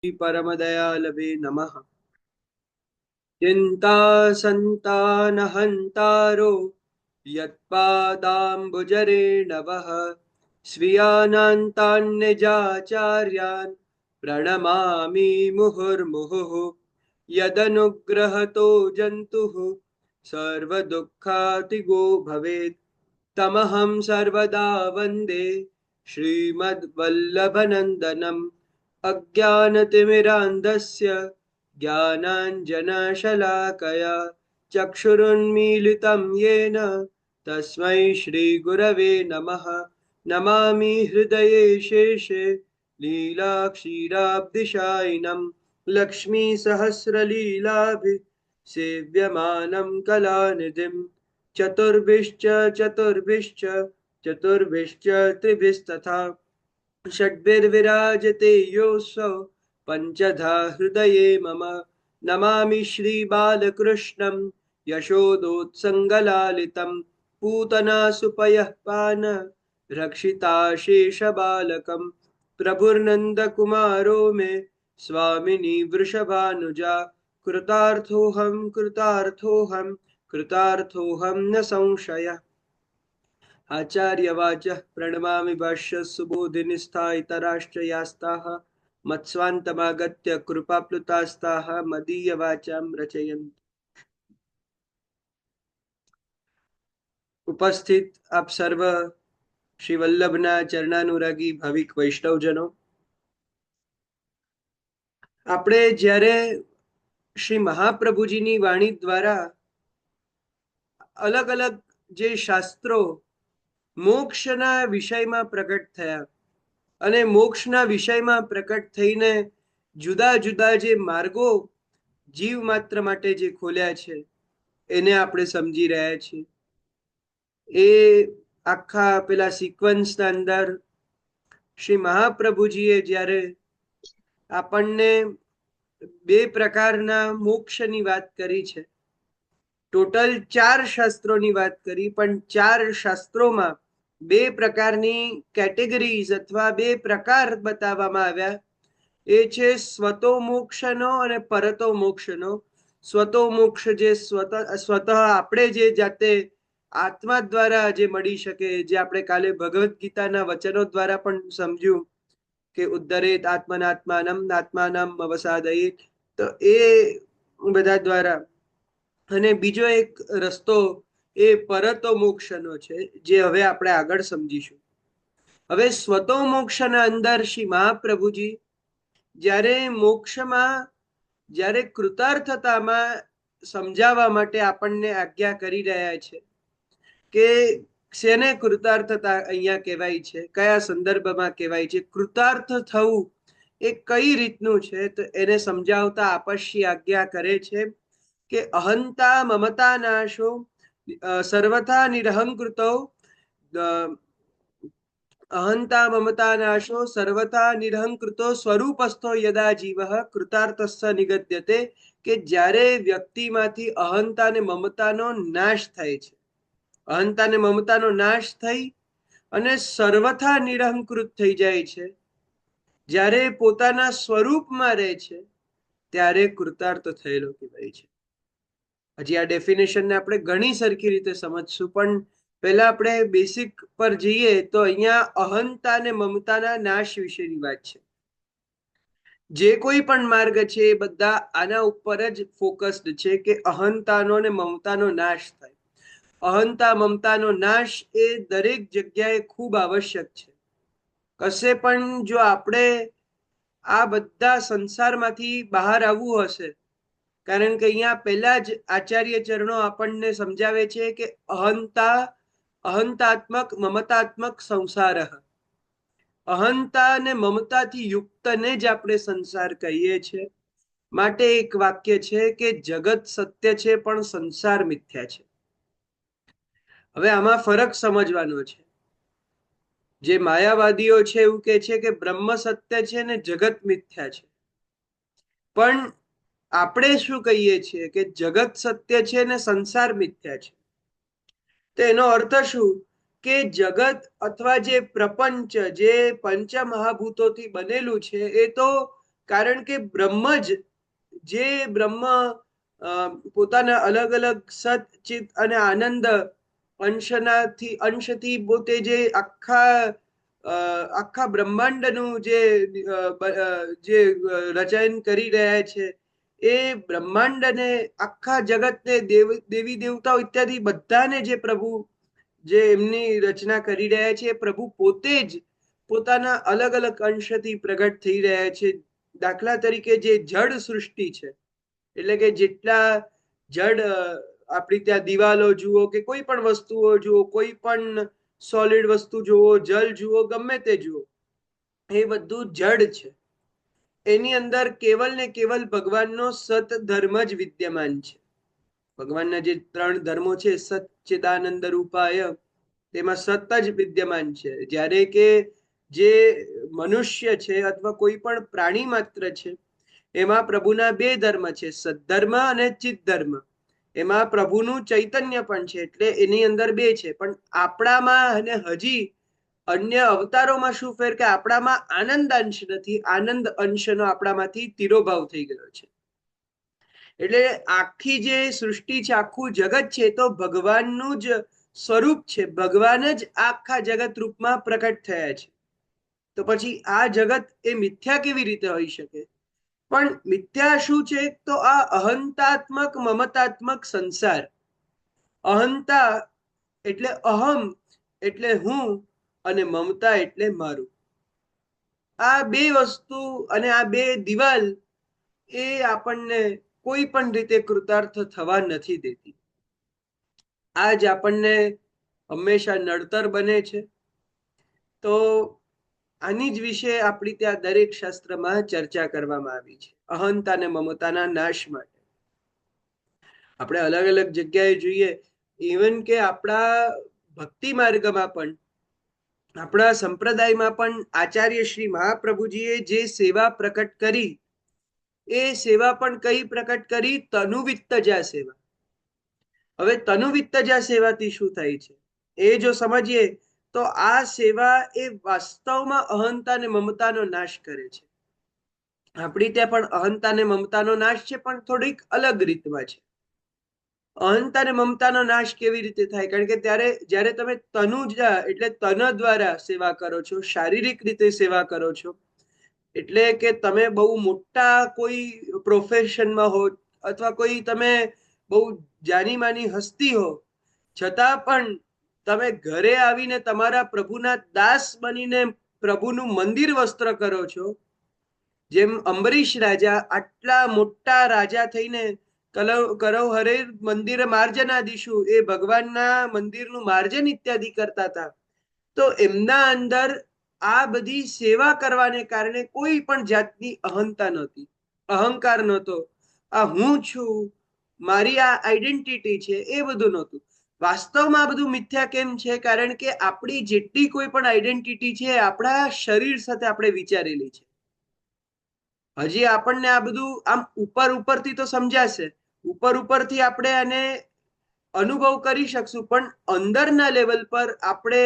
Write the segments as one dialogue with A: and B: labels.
A: परमदयालवे नमः। चिन्ता सन्तानहन्तारो यत्पादाम्बुजरेणवः स्वीयानान्तान्निजाचार्यान् प्रणमामि मुहुर्मुहुः। यदनुग्रहतो जन्तुः सर्वदुःखातिगो भवेत् तमहं सर्वदा वन्दे श्रीमद्वल्लभनन्दनम्। अज्ञानतिमिरान्धस्य ज्ञानाञ्जनशलाकया चक्षुरुन्मीलितं येन तस्मै श्रीगुरवे नमः। नमामि हृदये शेषे लीलाक्षीराब्धिशायिनं लक्ष्मीसहस्रलीलाभिः सेव्यमानं कलानिधिं चतुर्भिश्च चतुर्भिश्च चतुर्भिश्च त्रिभिस्तथा षड्भिर्विराजते योऽसौ पञ्चधा हृदये मम। नमामि श्रीबालकृष्णं यशोदोत्सङ्गलालितं पूतना सुपयः पान रक्षिताशेषबालकं प्रभुर्नन्दकुमारो मे स्वामिनी वृषभानुजा कृतार्थोऽहं कृतार्थोऽहं कृतार्थोऽहं न संशयः। आचार्यवाचः प्रणमामि भाष्य सुबोधिनिष्ठा यास्ताः मत्स्वान्तमागत्य कृपाप्लुतास्ताः मदीयवाचां रचयन्तु। उपस्थित आप सर्व श्री वल्लभना चरणानुरागी भाविक वैष्णवजनो, આપણે જ્યારે શ્રી મહાપ્રભુજીની વાણી દ્વારા અલગ અલગ જે શાસ્ત્રો મોક્ષના વિષયમાં પ્રગટ થયા અને મોક્ષના વિષયમાં પ્રકટ થઈને જુદા જુદા જે માર્ગો જીવ માત્ર માટે જે ખોલ્યા છે એને આપણે સમજી રહ્યા છીએ। એ આખા પેલા સિક્વન્સના અંદર શ્રી મહાપ્રભુજીએ જ્યારે આપણને બે પ્રકારના મોક્ષની વાત કરી છે, ટોટલ 4 શાસ્ત્રોની વાત કરી, પણ 4 શાસ્ત્રોમાં બે પ્રકારની કેટેગરીઝ અથવા બે પ્રકાર બતાવવામાં આવ્યા। એ છે સ્વતો મોક્ષનો અને પરતો મોક્ષનો। સ્વતો મોક્ષ જે સ્વતઃ આપણે જે જાતે આત્મા દ્વારા જે મળી શકે, જે આપણે કાલે ભગવદ્ ગીતાના વચનો દ્વારા પણ સમજ્યું કે ઉદ્ધરેત આત્મનાત્માનમ આત્માનમ અવસાદયેત, તો એ બધા દ્વારા। અને બીજો એક રસ્તો એ પરતો મોક્ષનો છે, જે હવે આપણે આગળ સમજીશું। હવે સ્વતો મોક્ષના અંદર શ્રી મહાપ્રભુજી જ્યારે મોક્ષમાં જ્યારે કૃતાર્થતામાં સમજાવવા માટે આપણને આજ્ઞા કરી રહ્યા છે કે શેને કૃતાર્થતા અહીંયા કહેવાય છે, કયા સંદર્ભમાં કહેવાય છે, કૃતાર્થ થવું એ કઈ રીતનું છે, તો એને સમજાવતા આપશ્ય આજ્ઞા કરે છે કે અહંતા મમતા નાશો સર્વથા નિરહંકૃતો અહંતા મમતા નાશો સર્વથા નિરહંકૃતો સ્વરૂપસ્થો યદા જીવઃ કૃતાર્થસ્ય નિગદ્યતે, કે જ્યારે વ્યક્તિમાંથી અહંતા ને મમતાનો નાશ થાય છે, અહંતા ને મમતાનો નાશ થઈ અને સર્વથા નિરહંકૃત થઈ જાય છે, જ્યારે પોતાના સ્વરૂપમાં રહે છે, ત્યારે કૃતાર્થ થયેલો કહેવાય છે। હજી આ ડેફિનેશનને આપણે ઘણી સરખી રીતે સમજશું, પણ પહેલા આપણે બેસિક પર જઈએ તો અહીંયા અહંતા અને મમતાના નાશ વિશેની વાત છે। જે કોઈ પણ માર્ગ છે એ બધા આના ઉપર જ ફોકસ્ડ છે કે અહંતાનો અને મમતાનો નાશ થાય। અહંતા મમતાનો નાશ એ દરેક જગ્યાએ ખૂબ આવશ્યક છે। કશે પણ જો આપણે આ બધા સંસારમાંથી બહાર આવવું હશે, કારણ કે અહીંયા પહેલા જ આચાર્ય ચરણો આપણને સમજાવે છે કે અહંતાત્મક મમતાત્મક સંસાર, અહંતા અને મમતાથી યુક્તને જ આપણે સંસાર કહીએ છીએ। માટે એક વાક્ય છે કે જગત સત્ય છે પણ સંસાર મિથ્યા છે। હવે આમાં ફરક સમજવાનો છે। જે માયાવાદીઓ છે એવું કે છે કે બ્રહ્મ સત્ય છે ને જગત મિથ્યા છે, પણ આપણે શું કહીએ છીએ કે જગત સત્ય છે ને સંસાર મિથ્યા છે। તો એનો અર્થ શું કે જગત અથવા જે પ્રપંચ, જે પંચ મહાભૂતોથી બનેલું છે, એ તો કારણ કે બ્રહ્મ જ, જે બ્રહ્મ પોતાના અલગ અલગ સત ચિત અને આનંદ અંશથી પોતે જે આખા બ્રહ્માંડનું જે રચન કરી રહ્યા છે, એ બ્રહ્માંડને, આખા જગતને, દેવી દેવતાઓ ઇત્યાદિ બધાને જે પ્રભુ જે એમની રચના કરી રહ્યા છે, એ પ્રભુ પોતે જ પોતાના અલગ અલગ અંશથી પ્રગટ થઈ રહ્યા છે. દાખલા તરીકે જે જડ સૃષ્ટિ છે, એટલે કે જેટલા જડ આપણી ત્યાં દિવાલો જુઓ કે કોઈ પણ વસ્તુઓ જુઓ, કોઈ પણ સોલિડ વસ્તુ જુઓ, જલ જુઓ, ગમે તે જુઓ, એ બધું જડ છે. એની અંદર કેવલ ને કેવલ ભગવાનનો સત ધર્મ જ વિદ્યમાન છે. ભગવાનના જે 3 ધર્મો છે, સચ્ચિદાનંદ રૂપાય, તેમાં સત જ વિદ્યમાન છે. જ્યારે કે જે મનુષ્ય છે અથવા કોઈ પણ પ્રાણી માત્ર છે, એમાં પ્રભુના 2 ધર્મ છે, સદ્ધર્મ અને ચિત ધર્મ. એમાં પ્રભુનું ચૈતન્ય પણ છે, એટલે એની અંદર 2 છે. પણ આપણામાં અને હજી અન્ય અવતારોમાં શું ફેર કે આપણામાં આનંદ અંશ નથી, આનંદ અંશનો આપણામાંથી તિરોભાવ થઈ ગયો છે. એટલે આખી જે સૃષ્ટિ છે, આખું જગત છે, તો ભગવાનનું જ સ્વરૂપ છે. ભગવાન જ આખા જગત રૂપમાં પ્રકટ થયા છે. તો પછી આ જગત એ મિથ્યા કેવી રીતે હોઈ શકે? પણ મિથ્યા શું છે? તો આ અહંતાત્મક મમતાત્મક સંસાર. અહંતા એટલે અહમ, એટલે હું, અને મમતા એટલે મારું. આ 2 વસ્તુ અને આ 2 દિવાલ એ આપણને કોઈ પણ રીતે કૃતાર્થ થવા નથી દેતી. આ જ આપણને હંમેશા નડતર બને છે. તો આની જ વિશે આપણી ત્યાં દરેક શાસ્ત્રમાં ચર્ચા કરવામાં આવી છે, અહંતા અને મમતાના નાશ માટે. આપણે અલગ અલગ જગ્યાએ જોઈએ, ઇવન કે આપણા ભક્તિ માર્ગમાં પણ, આપણા સંપ્રદાયમાં પણ આચાર્ય શ્રી મહાપ્રભુજીએ જે સેવા પ્રકટ કરી, એ સેવા પણ કઈ પ્રકટ કરી? તનુવિત્તજા સેવા. હવે તનુવિત્તજા સેવાથી શું થાય છે એ જો સમજીએ, તો આ સેવા એ વાસ્તવમાં અહંતા અને મમતાનો નાશ કરે છે. આપણી ત્યાં પણ અહંતા અને મમતાનો નાશ છે, પણ થોડીક અલગ રીતમાં છે. અહંતા અને મમતાનો નાશ કેવી રીતે થાય? કારણ કે જ્યારે તમે તનુજા એટલે તન દ્વારા સેવા કરો છો, શારીરિક રીતે સેવા કરો છો, એટલે કે તમે બહુ મોટા કોઈ પ્રોફેશનમાં હો, અથવા કોઈ તમે બહુ જાની માની હસ્તી હો, છતાં પણ તમે ઘરે આવીને તમારા પ્રભુના દાસ બનીને પ્રભુનું મંદિર વસ્ત્ર કરો છો. જેમ અંબરીશ રાજા આટલા મોટા રાજા થઈને કરવ હરે મંદિર માર્જનાદિશુ, એ ભગવાનના મંદિરનું માર્જન ઇત્યાદિ કરતા હતા. તો એમના અંદર આ બધી સેવા કરવાને કારણે કોઈ પણ જાતની અહંતા નહોતી, અહંકાર નહોતો. આ હું છું, મારી આ આઈડેન્ટિટી છે, એ બધું નહોતું. વાસ્તવમાં આ બધું મિથ્યા કેમ છે? કારણ કે આપણી જેટલી કોઈ પણ આઈડેન્ટિટી છે, આપણા શરીર સાથે આપણે વિચારેલી છે. હજી આપણને આ બધું આમ ઉપરથી તો સમજાશે, ઉપરથી આપણે આને અનુભવ કરી શકશું, પણ અંદરના લેવલ પર આપણે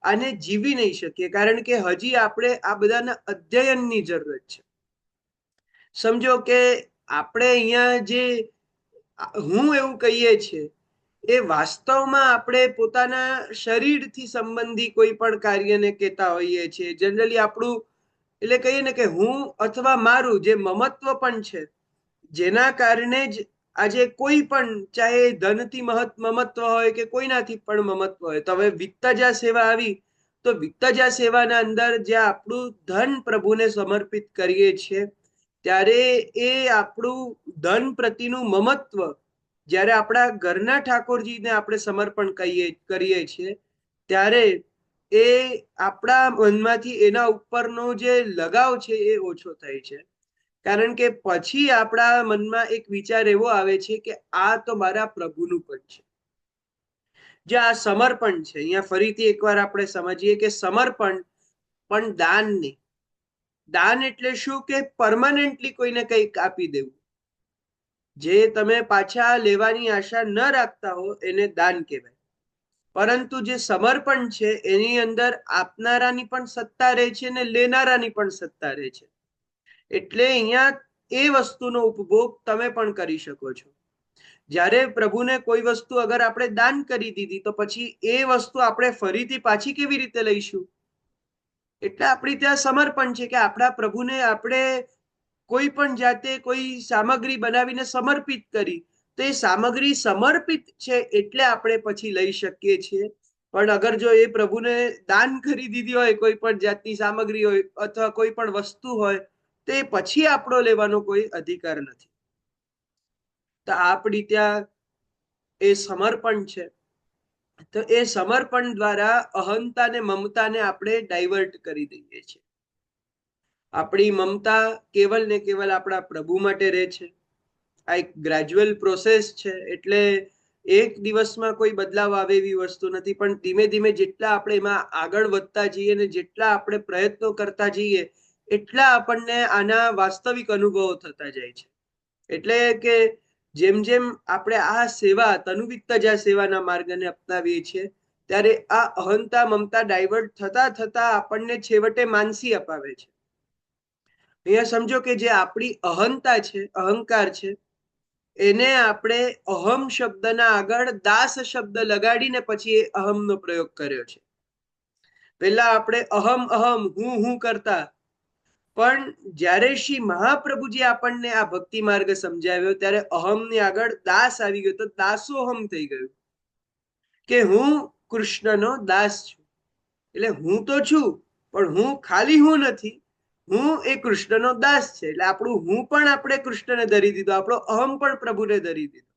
A: આને જીવી નહીં શકીએ, કારણ કે હજી આપણે આ બધાના અધ્યયનની જરૂરત છે. સમજો કે આપણે અહીંયા જે હું એવું કહીએ છીએ, એ વાસ્તવમાં આપણે પોતાના શરીરથી સંબંધી કોઈ પણ કાર્યને કહેતા હોઈએ છીએ. જનરલી આપણું એટલે કહીએ ને કે હું અથવા મારું જે મમત્વ પણ છે, જેના કારણે જ આજે કોઈ પણ, ચાહે ધનથી મમત્વ હોય કે કોઈનાથી પણ મમત્વ હોય. તો હવે વિત્તજા સેવા આવી, તો વિત્તજા સેવાના અંદર જ્યાં આપણું ધન પ્રભુને સમર્પિત કરીએ છીએ, ત્યારે એ આપણું ધન પ્રતિનું મમત્વ જ્યારે આપણા ઘરના ઠાકોરજીને આપણે સમર્પણ કરીએ છીએ, ત્યારે એ આપણા મનમાંથી એના ઉપરનો જે લગાવ છે એ ઓછો થાય છે. કારણ કે પછી આપણા મનમાં એક વિચાર એવો આવે છે કે આ તો મારા પ્રભુનું પણ છે. જે આ સમર્પણ છે, અહીંયા ફરીથી એકવાર આપણે સમજીએ કે સમર્પણ પણ દાન નહીં. દાન એટલે શું? કે પરમાનન્ટલી કોઈને કંઈક આપી દેવું. જે તમે પાછા લેવાની આશા ન રાખતા હો, એને દાન કહેવાય. પરંતુ જે સમર્પણ છે, એની અંદર આપનારાની પણ સત્તા રહે છે ને લેનારાની પણ સત્તા રહે છે. એટલે અહીંયા એ વસ્તુનો ઉપભોગ તમે પણ કરી શકો છો. જ્યારે પ્રભુને કોઈ વસ્તુ અગર આપણે દાન કરી દીધી તો પછી એ વસ્તુ આપણે ફરીથી પાછી કેવી રીતે લઈશું? એટલે આપણી ત્યાં સમર્પણ છે કે આપણા પ્રભુને આપણે કોઈ પણ જાતે કોઈ સામગ્રી બનાવીને સમર્પિત કરી, તો એ સામગ્રી સમર્પિત છે એટલે આપણે પછી લઈ શકીએ છીએ. પણ અગર જો એ પ્રભુને દાન કરી દીધી હોય કોઈ પણ જાતની સામગ્રી હોય અથવા કોઈ પણ વસ્તુ હોય, તે પછી આપણો લેવાનો કોઈ અધિકાર નથી. તો આપણી ત્યાં એ સમર્પણ છે. તો એ સમર્પણ દ્વારા અહંતા ને મમતાને આપણે ડાયવર્ટ કરી દઈએ છીએ. આપણી મમતા કેવલ ને કેવલ આપણા પ્રભુ માટે રહે છે. આ એક ગ્રેજ્યુઅલ પ્રોસેસ છે, એટલે એક દિવસમાં કોઈ બદલાવ આવે એવી વસ્તુ નથી, પણ ધીમે ધીમે જેટલા આપણે એમાં આગળ વધતા જઈએ ને જેટલા આપણે પ્રયત્નો કરતા જઈએ એટલા આપણને આના વાસ્તવિક અનુભવો થતા જાય છે. એટલે કે જેમ જેમ આપણે આ સેવા તનુવિત્તજા સેવાના માર્ગને અપનાવીએ છીએ ત્યારે આ અહંતા મમતા ડાયવર્ટ થતા થતા આપણને છેવટે માનસી અપાવે છે. અહીંયા સમજો કે જે આપણી અહંતા છે, અહંકાર છે, એને આપણે અહમ શબ્દના આગળ દાસ શબ્દ લગાડીને પછી એ અહમનો પ્રયોગ કર્યો છે. પહેલા આપણે અહમ અહમ હું કરતા, પણ જ્યારે શ્રી મહાપ્રભુજી આપણને આ ભક્તિ માર્ગ સમજાવ્યો ત્યારે અહમની આગળ દાસ આવી ગયો, તો દાસોહમ થઈ ગયું કે હું કૃષ્ણનો દાસ છું. એટલે હું તો છું પણ હું ખાલી હું નથી, હું એ કૃષ્ણનો દાસ છે. એટલે આપણું હું પણ આપણે કૃષ્ણને ધરી દીધો, આપણો અહમ પણ પ્રભુને ધરી દીધો.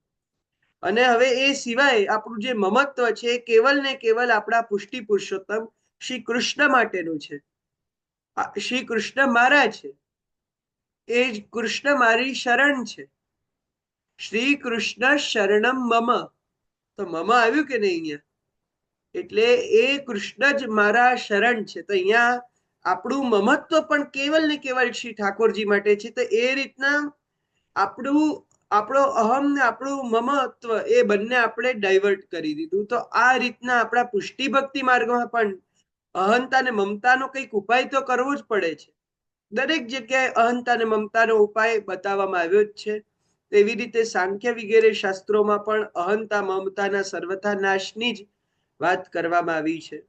A: અને હવે એ સિવાય આપણું જે મમત્વ છે કેવલ ને કેવલ આપણા પુષ્ટિ પુરુષોત્તમ શ્રી કૃષ્ણ માટેનું છે. શ્રી કૃષ્ણ મારા છે, એ જ કૃષ્ણ મારી શરણ છે. શ્રી કૃષ્ણ શરણમ મમ, તો મમ આવ્યું કે નહીં અહીંયા? એટલે એ કૃષ્ણ જ મારા શરણ છે. તો અહીંયા આપણું મમત્વ પણ કેવલ ને કેવલ શ્રી ઠાકોરજી માટે છે. તો એ રીતના આપણો અહમ ને આપણું મમત્વ એ બંને આપણે ડાયવર્ટ કરી દીધું. તો આ રીતના આપણા પુષ્ટિ ભક્તિ માર્ગમાં પણ અહંતા ને મમતાનો કંઈક ઉપાય તો કરવો જ પડે છે. દરેક જગ્યાએ અહંતા ને મમતાનો ઉપાય બતાવવામાં આવ્યો જ છે. તેવી રીતે સાંખ્ય વગેરે શાસ્ત્રોમાં પણ અહંતા મમતાના સર્વથા નાશની જ વાત કરવામાં આવી છે,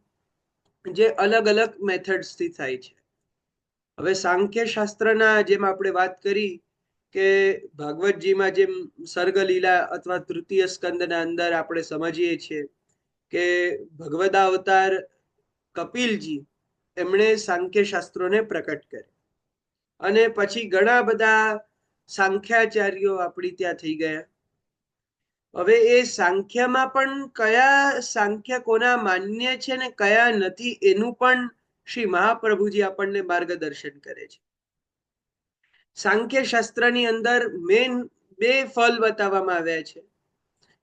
A: જે અલગ અલગ મેથડ્સથી થાય છે. હવે સાંખ્ય શાસ્ત્રના જેમ આપણે વાત કરી કે ભાગવતજીમાં જેમ સર્ગ લીલા અથવા તૃતીય સ્કંદના અંદર આપણે સમજીએ છીએ કે ભગવદાવતાર કપિલજી એમણે સાંખ્ય શાસ્ત્રોને પ્રકટ કર્યા, અને પછી ઘણા બધા સાંખ્યાચાર્યો આપણી ત્યાં થઈ ગયા. હવે એ સાંખ્યમાં પણ કયા સાંખ્ય કોના માન્ય છે ને કયા નથી એનું પણ શ્રી મહાપ્રભુજી આપણને માર્ગદર્શન કરે છે. સાંખ્ય શાસ્ત્રની અંદર મેન બે ફલ બતાવવામાં આવ્યા છે.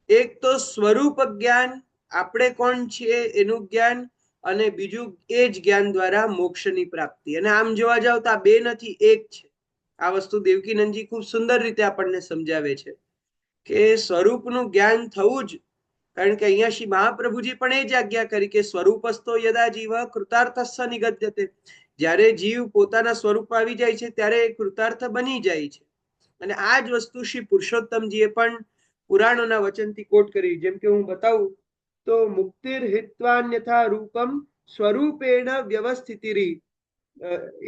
A: એક તો સ્વરૂપ જ્ઞાન, આપણે કોણ છીએ એનું જ્ઞાન, અને બીજું એ જ જ્ઞાન દ્વારા મોક્ષની પ્રાપ્તિ. અને આમ જોવા જાવ તો આ બે નથી, એક છે. આ વસ્તુ દેવકીનંદજી ખૂબ સુંદર રીતે આપણને સમજાવે છે કે સ્વરૂપનું જ્ઞાન થવું જ, કારણ કે અહીંયા શ્રી મહાપ્રભુજી પણ એ જ આજ્ઞા કરી કે સ્વરૂપસ્તો યદા જીવ કૃતાર્થસ્સ નિગદ્યતે. જ્યારે જીવ પોતાના સ્વરૂપમાં આવી જાય છે ત્યારે એ કૃતાર્થ બની જાય છે. અને આ જ વસ્તુ શ્રી પુરુષોત્તમજીએ પણ પુરાણોના વચનથી કોટ કરી. જેમ કે હું બતાવું તો મુક્તિર હિત્વાન્યથા રૂપમ સ્વરૂપેણ વ્યવસ્થિતિરી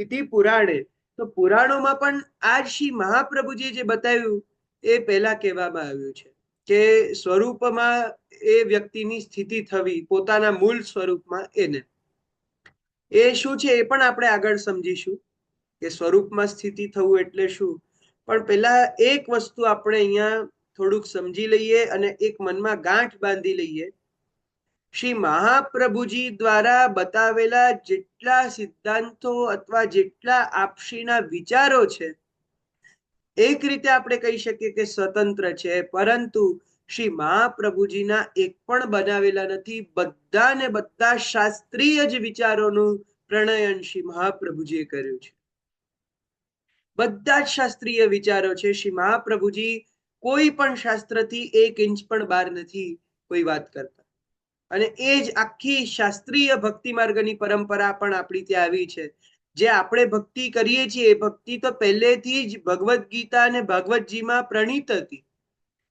A: ઇતિ પુરાણે. તો પુરાણોમાં પણ આ શ્રી મહાપ્રભુજીએ જે બતાવ્યું એ પહેલા કહેવામાં આવ્યું છે કે સ્વરૂપમાં એ વ્યક્તિની સ્થિતિ થવી, પોતાના મૂળ સ્વરૂપમાં. એને એ શું છે એ પણ આપણે આગળ સમજીશું કે સ્વરૂપમાં સ્થિતિ થવું એટલે શું. પણ પહેલા એક વસ્તુ આપણે અહીંયા થોડુંક સમજી લઈએ અને એક મનમાં ગાંઠ બાંધી લઈએ. શ્રી મહાપ્રભુજી દ્વારા બતાવેલા જેટલા સિદ્ધાંતો અથવા જેટલા આપશ્રીના વિચારો છે, એક રીતે આપણે કહી શકીએ કે સ્વતંત્ર છે, પરંતુ શ્રી મહાપ્રભુજીના એક પણ બનાવેલા નથી. બધા ને બધા શાસ્ત્રીય જ વિચારોનું પ્રણયન શ્રી મહાપ્રભુજીએ કર્યું છે. બધા જ શાસ્ત્રીય વિચારો છે. શ્રી મહાપ્રભુજી કોઈ પણ શાસ્ત્રથી એક ઇંચ પણ બહાર નથી કોઈ વાત કરતા. અને એ જ આખી શાસ્ત્રીય ભક્તિ માર્ગની પરંપરા પણ આપણી ત્યાં આવી છે. જે આપણે ભક્તિ કરીએ છીએ એ ભક્તિ તો પહેલેથી જ ભગવદ્ ગીતા અને ભાગવતજીમાં પ્રણીત હતી.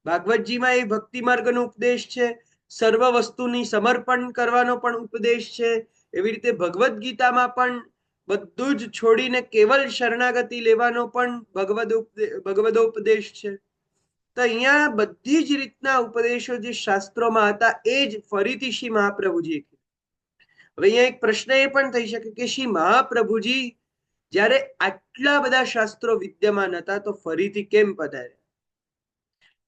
A: ભાગવતજીમાં એ ભક્તિ માર્ગનો ઉપદેશ છે, સર્વ વસ્તુની સમર્પણ કરવાનો પણ ઉપદેશ છે. એવી રીતે ભગવદ્ ગીતામાં પણ બધું જ છોડીને કેવલ શરણાગતિ લેવાનો પણ ભગવદોપદેશ છે. તો અહીંયા બધી જ રીતના ઉપદેશો જે શાસ્ત્રોમાં હતા એ જ ફરીથી શ્રી મહાપ્રભુજીએ કીધું. હવે અહીંયા એક પ્રશ્ન એ પણ થઈ શકે કે શ્રી મહાપ્રભુજી જ્યારે આટલા બધા શાસ્ત્રો વિદ્યમાન હતા તો ફરીથી કેમ પધાર્યા?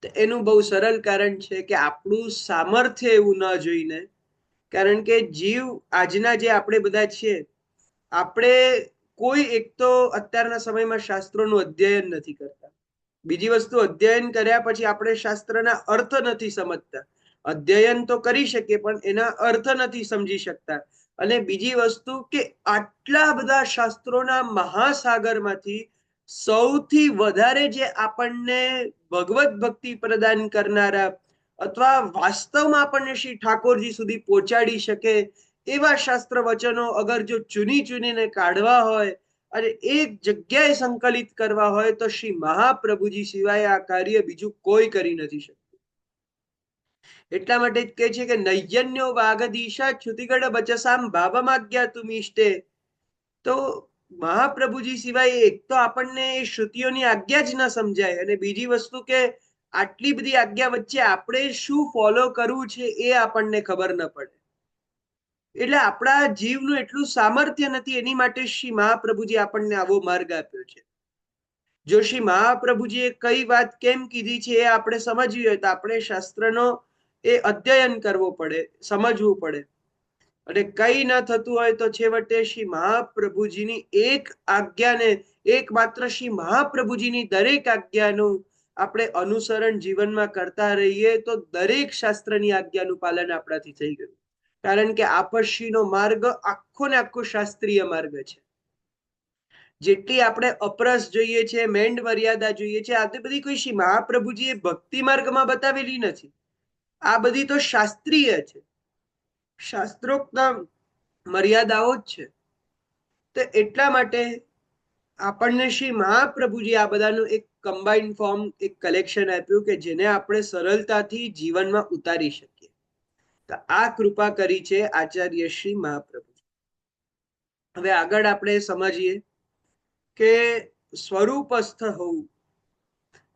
A: તો એનું બહુ સરળ કારણ છે કે આપણું સામર્થ્ય એવું ન જોઈને, કારણ કે જીવ આજના જે આપણે બધા છીએ, આપણે કોઈ એક તો અત્યારના સમયમાં શાસ્ત્રોનું અધ્યયન નથી કરતા. બીજી વસ્તુ, અધ્યયન કર્યા પછી આપણે શાસ્ત્રના અર્થ નથી સમજતા. અધ્યયન તો કરી શકીએ પણ એના અર્થ નથી સમજી શકતા. અને બીજી વસ્તુ કે આટલા બધા શાસ્ત્રોના મહાસાગરમાંથી સૌથી વધારે જે આપણને ભગવત ભક્તિ પ્રદાન કરનારા અથવા વાસ્તવમાં આપણને શ્રી ઠાકોરજી સુધી પહોંચાડી શકે એવા શાસ્ત્ર વચનો અગર જો ચૂની ચૂનીને કાઢવા હોય અને એક જગ્યાએ સંકલિત કરવા હોય તો શ્રી મહાપ્રભુજી સિવાય આ કાર્ય બીજું કોઈ કરી નથી શકતું. એટલા માટે જ કહે છે કે નૈયન્યો વાગદીશા છ્રુતિગઢ બચસામ ભાવમાજ્ઞા તુમિષ્ટે. તો મહાપ્રભુજી સિવાય એક તો આપણને એ શ્રુતિઓની આજ્ઞા જ ન સમજાય, અને બીજી વસ્તુ કે આટલી બધી આજ્ઞા વચ્ચે આપણે શું ફોલો કરવું છે એ આપણને ખબર ન પડે. એટલે આપણા જીવનું એટલું સામર્થ્ય નથી, એની માટે શ્રી મહાપ્રભુજી આપણને આવો માર્ગ આપ્યો છે. જો શ્રી મહાપ્રભુજીએ કઈ વાત કેમ કીધી છે એ આપણે સમજવી હોય તો આપણે શાસ્ત્રનો એ અધ્યયન કરવો પડે, સમજવું પડે. અને કઈ ન થતું હોય તો છેવટે શ્રી મહાપ્રભુજીની એક આજ્ઞાને, એકમાત્ર શ્રી મહાપ્રભુજીની દરેક આજ્ઞાનું આપણે અનુસરણ જીવનમાં કરતા રહીએ તો દરેક શાસ્ત્રની આજ્ઞાનું પાલન આપણાથી થઈ ગયું. કારણ કે આપશ્રીનો માર્ગ આખો ને આખો શાસ્ત્રીય માર્ગ છે. જેટલી આપણે અપરસ જોઈએ છે, મેંડ મર્યાદા જોઈએ છે, આ બધી કોઈ શ્રી મહાપ્રભુજીએ ભક્તિ માર્ગમાં બતાવેલી નથી. આ બધી તો શાસ્ત્રીય છે, શાસ્ત્રોક્ત મર્યાદાઓ જ છે. તો એટલા માટે આપણને શ્રી મહાપ્રભુજી આ બધાનું એક કમ્બાઇન્ડ ફોર્મ, એક કલેક્શન આપ્યું કે જેને આપણે સરળતાથી જીવનમાં ઉતારી શકીએ. તો આ કૃપા કરી છે આચાર્ય શ્રી મહાપ્રભુજી. હવે આગળ આપણે સમજીએ કે સ્વરૂપસ્થ હોવું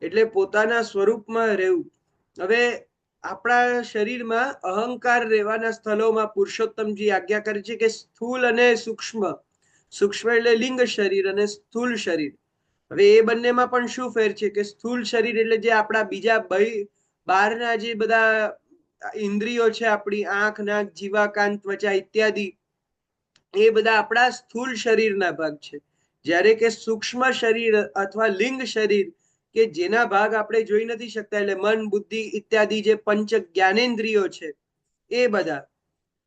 A: એટલે પોતાના સ્વરૂપમાં રહેવું. હવે આપણા શરીરમાં અહંકાર રહેવાના સ્થળોમાં પુરુષોત્તમજી આજ્ઞા કરે છે કે સ્થૂલ અને સૂક્ષ્મ. સૂક્ષ્મ એટલે લિંગ શરીર અને સ્થૂલ શરીર. હવે એ બંનેમાં પણ શું ફેર છે કે સ્થૂલ શરીર એટલે જે આપણા બીજા બહારના જે બધા ઇન્દ્રિયો છે, આપણી આંખ, નાક, જીવા, કાન, ત્વચા ઇત્યાદિ, એ બધા આપણા સ્થૂલ શરીરના ભાગ છે. જ્યારે કે સૂક્ષ્મ શરીર અથવા લિંગ શરીર કે જેના ભાગ આપણે જોઈ નથી શકતા, એટલે મન, બુદ્ધિ ઇત્યાદિ જે પંચ જ્ઞાનેન્દ્રિયો છે એ બધા.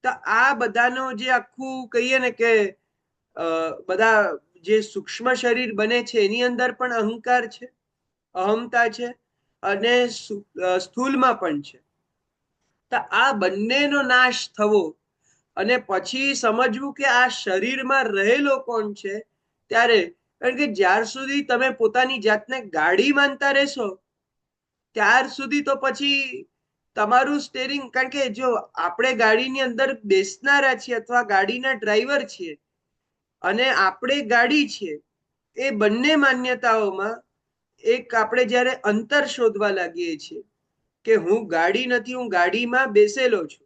A: તો આ બધાનો જે આખું કહીએ ને કે બધા જે સૂક્ષ્મ શરીર બને છે એની અંદર પણ અહંકાર છે, અહમતા છે, અને સ્થૂલમાં પણ છે. તો આ બંનેનો નાશ થવો અને પછી સમજવું કે આ શરીરમાં રહેલો કોણ છે. ત્યારે કારણ કે જ્યાર સુધી તમે પોતાની જાતને ગાડી માનતા રહેશો ત્યાર સુધી તો પછી તમારું સ્ટેરિંગ, કારણ કે જો આપણે ગાડીની અંદર બેસનારા છીએ અથવા ગાડીના ડ્રાઈવર છીએ અને આપણે ગાડી છીએ, એ બંને માન્યતાઓમાં એક આપણે જ્યારે અંતર શોધવા લાગીએ છીએ કે હું ગાડી નથી, હું ગાડીમાં બેસેલો છું.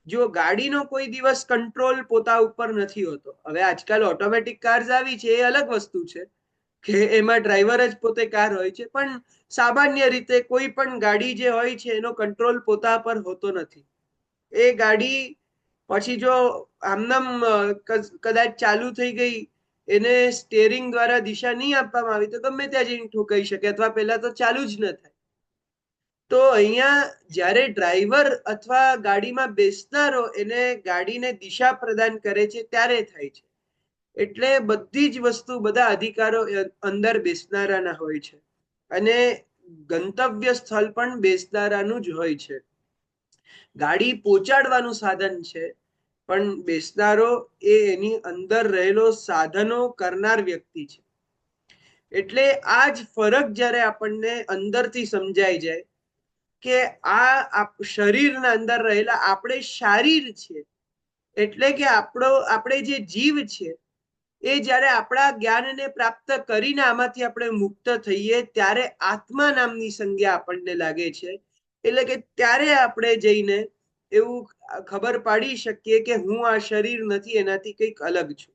A: જો ગાડીનો કોઈ દિવસ કંટ્રોલ પોતા ઉપર નથી હોતો. હવે આજકાલ ઓટોમેટિક કાર્સ આવી છે, એ અલગ વસ્તુ છે કે એમાં ડ્રાઈવર જ પોતે કાર હોય છે, પણ સામાન્ય રીતે કોઈ પણ ગાડી જે હોય છે એનો કંટ્રોલ પોતા પર હોતો નથી. એ ગાડી પછી જો આમનામ કદાચ ચાલુ થઈ ગઈ, એને સ્ટેરિંગ દ્વારા દિશા નહીં આપવામાં આવી તો ગમે ત્યાં જઈને ઠોકાઈ શકે અથવા પહેલા તો ચાલુ જ ન થાય. તો અહીંયા જ્યારે ડ્રાઈવર અથવા ગાડીમાં બેસનારો એને ગાડીને દિશા પ્રદાન કરે છે ત્યારે થાય છે. એટલે બધી જ વસ્તુ, બધા અધિકારો અંદર બેસનારાના હોય છે અને ગંતવ્ય સ્થળ પણ બેસનારાનું જ હોય છે. ગાડી પહોંચાડવાનું સાધન છે, પણ બેસનારો એ એની અંદર રહેલો સાધનો કરનાર વ્યક્તિ છે. એટલે આ જ ફરક જ્યારે આપણને અંદરથી સમજાઈ જાય કે આ શરીરના અંદર રહેલા આપણે શારીર છે, એટલે કે આપણે જે જીવ છે એ જ્યારે આપણા જ્ઞાનને પ્રાપ્ત કરીને આમાંથી આપણે મુક્ત થઈએ ત્યારે આત્મા નામની સંજ્ઞા આપણને લાગે છે. એટલે કે ત્યારે આપણે જઈને એવું ખબર પાડી શકીએ કે હું આ શરીર નથી, એનાથી કંઈક અલગ છું.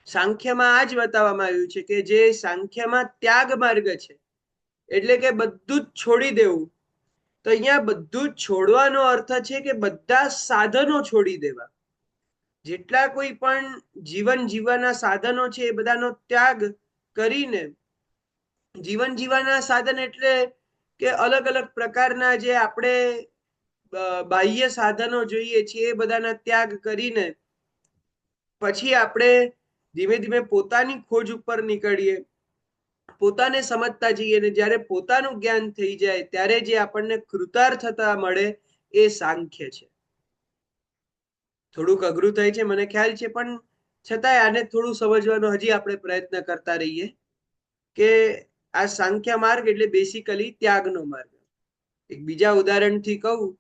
A: સાંખ્યમાં આ જ બતાવવામાં આવ્યું છે કે જે સાંખ્યમાં ત્યાગ માર્ગ છે, એટલે કે બધું જ છોડી દેવું. તો અહીંયા બધું જ છોડવાનો અર્થ છે કે બધા સાધનો છોડી દેવા. જેટલા કોઈ પણ જીવન જીવવાના સાધનો છે એ બધાનો ત્યાગ કરીને, જીવન જીવવાના સાધન એટલે કે અલગ અલગ પ્રકારના જે આપણે બાહ્ય સાધનો જોઈએ છીએ એ બધાના ત્યાગ કરીને પછી આપણે ધીમે ધીમે પોતાની ખોજ ઉપર નીકળીએ, પોતાને સમજતા જઈએ, ને જ્યારે પોતાનું જ્ઞાન થઈ જાય ત્યારે જે આપણને કૃતાર્થતા મળે એ સાંખ્ય છે. થોડુંક અઘરું થાય છે મને ખ્યાલ છે, પણ છતાંય આને થોડું સમજવાનો હજી આપણે પ્રયત્ન કરતા રહીએ કે આ સાંખ્ય માર્ગ એટલે બેસિકલી ત્યાગનો માર્ગ. એક બીજા ઉદાહરણથી કહું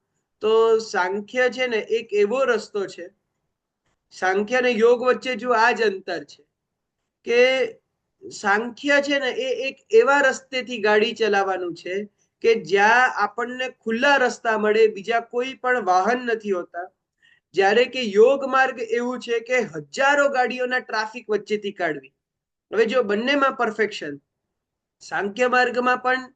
A: તો સાંખ્ય છે ને એક એવો રસ્તો છે, સાંખ્ય અને યોગ વચ્ચે જો આ જ અંતર છે કે સાંખ્ય છે ને એ એક એવા રસ્તેથી ગાડી ચલાવવાનું છે કે જ્યાં આપણને ખુલ્લા રસ્તા મળે, બીજા કોઈ પણ વાહન નથી હોતા. જ્યારે કે યોગ માર્ગ એવું છે કે હજારો ગાડીઓના ટ્રાફિક વચ્ચેથી કાઢવી. હવે જો બંનેમાં પરફેક્શન, સાંખ્ય માર્ગમાં પણ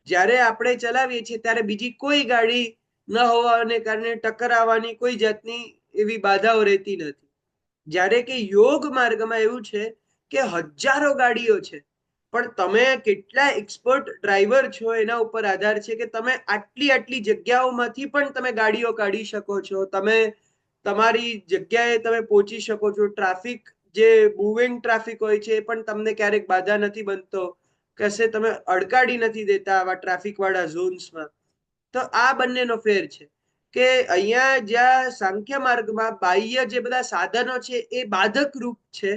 A: જ્યારે આપણે ચલાવીએ છીએ ત્યારે બીજી કોઈ ગાડી ન હોવાને કારણે ટકરાવવાની કોઈ જાતની એવી બાધાઓ રહેતી નથી. જ્યારે કે યોગ માર્ગમાં એવું છે કે હજારો ગાડીઓ છે, પણ તમે કેટલા એક્સપર્ટ ડ્રાઈવર છો એના ઉપર આધાર છે કે તમે આટલી આટલી જગ્યાઓમાંથી પણ તમે ગાડીઓ કાઢી શકો છો, તમે તમારી જગ્યાએ તમે પહોંચી શકો છો. ટ્રાફિક જે મૂવિંગ ટ્રાફિક હોય છે એ પણ તમને ક્યારેક બાધા નથી બનતો, કશે તમે અડકાડી નથી દેતા આવા ટ્રાફિક વાળા ઝોન્સમાં. તો આ બંનેનો ફેર છે કે અહીંયા જ્યાં સાંખ્ય માર્ગમાં બાહ્ય જે બધા સાધનો છે એ બાધક રૂપ છે,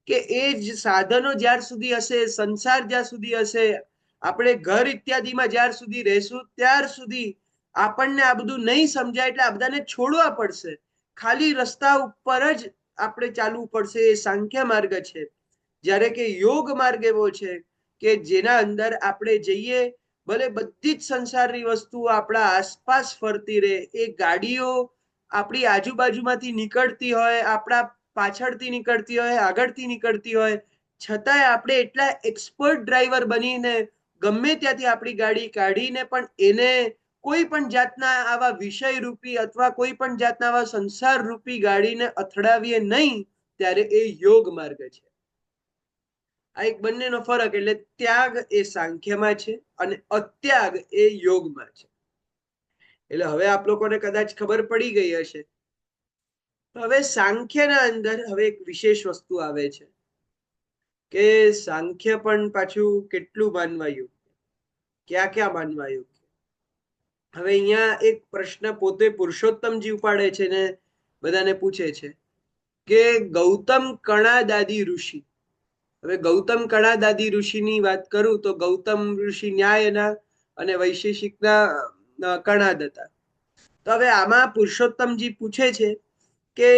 A: કે એ જ સાધનો જ્યાર સુધી હશે, સંસાર જ્યાં સુધી હશે, આપણે ઘર ઇત્યાદિમાં જ્યાર સુધી રહેશું ત્યાર સુધી આપણને આ બધું નહીં સમજાય, એટલે આ બધાને છોડવા પડશે. ખાલી રસ્તા ઉપર જ આપણે ચાલવું પડશે. એ સાંખ્ય માર્ગ છે. જ્યારે કે યોગ માર્ગ એવો છે કે જેના અંદર આપણે જઈએ, ભલે બધી જ સંસારની વસ્તુઓ આપણા આસપાસ ફરતી રહે, એ ગાડીઓ આપણી આજુબાજુમાંથી નીકળતી હોય, આપણા પાછળથી નીકળતી હોય, આગળથી નીકળતી હોય, છતાંય આપણે એટલા એક્સપર્ટ ડ્રાઈવર બનીને ગમે ત્યાંથી આપણી ગાડી કાઢીને પણ એને કોઈ પણ જાતના આવા વિષય રૂપી અથવા કોઈ પણ જાતના આવા સંસાર રૂપી ગાડીને અથડાવીએ નહીં, ત્યારે એ યોગ માર્ગ છે. આ એક બંનેનો ફરક. એટલે ત્યાગ એ સાંખ્યમાં છે અને અત્યાગ એ યોગમાં છે. એટલે હવે આપ લોકોને કદાચ ખબર પડી ગઈ હશે. હવે સાંખ્યના અંદર હવે એક વિશેષ વસ્તુ આવે છે કે સાંખ્ય પણ પાછું કેટલું માનવા યોગ્ય, ક્યાં ક્યાં માનવા યોગ્ય. હવે અહીંયા એક પ્રશ્ન પોતે પુરુષોત્તમજી ઉપાડે છે ને બધાને પૂછે છે કે ગૌતમ કણાદાદી ઋષિ. હવે ગૌતમ કણાદાદી ઋષિની વાત કરું તો ગૌતમ ઋષિ ન્યાયના અને વૈશેષિકના કણાદ હતા. તો હવે આમાં પુરુષોત્તમજી પૂછે છે કે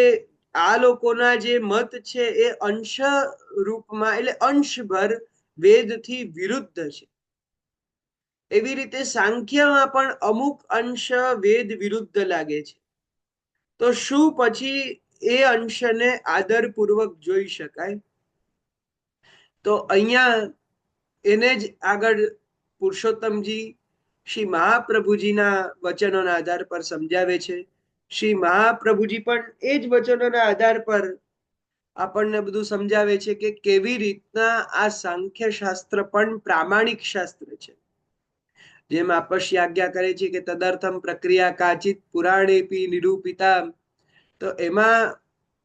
A: આ લોકોના જે મત છે એ અંશ રૂપમાં એટલે અંશભર વેદથી વિરુદ્ધ છે. એવી રીતે સાંખ્યમાં પણ અમુક અંશ વેદ વિરુદ્ધ લાગે છે. તો શું પછી એ અંશને આદરપૂર્વક જોઈ શકાય? તો અહીંયા એને જ આગળ પુરુષોત્તમજી શ્રી મહાપ્રભુજીના વચનોના આધાર પર સમજાવે છે. શ્રી મહાપ્રભુજી પણ એ જ વચનોના આધાર પર આપણને બધું સમજાવે છે કે કેવી રીતના આ સાંખ્ય શાસ્ત્ર પણ પ્રામાણિક શાસ્ત્ર છે. જેમ આપશ્ય આજ્ઞા કરે છે કે તદર્થમ પ્રક્રિયા કાચિત પુરાણેપી નિરૂપિતા. તો એમાં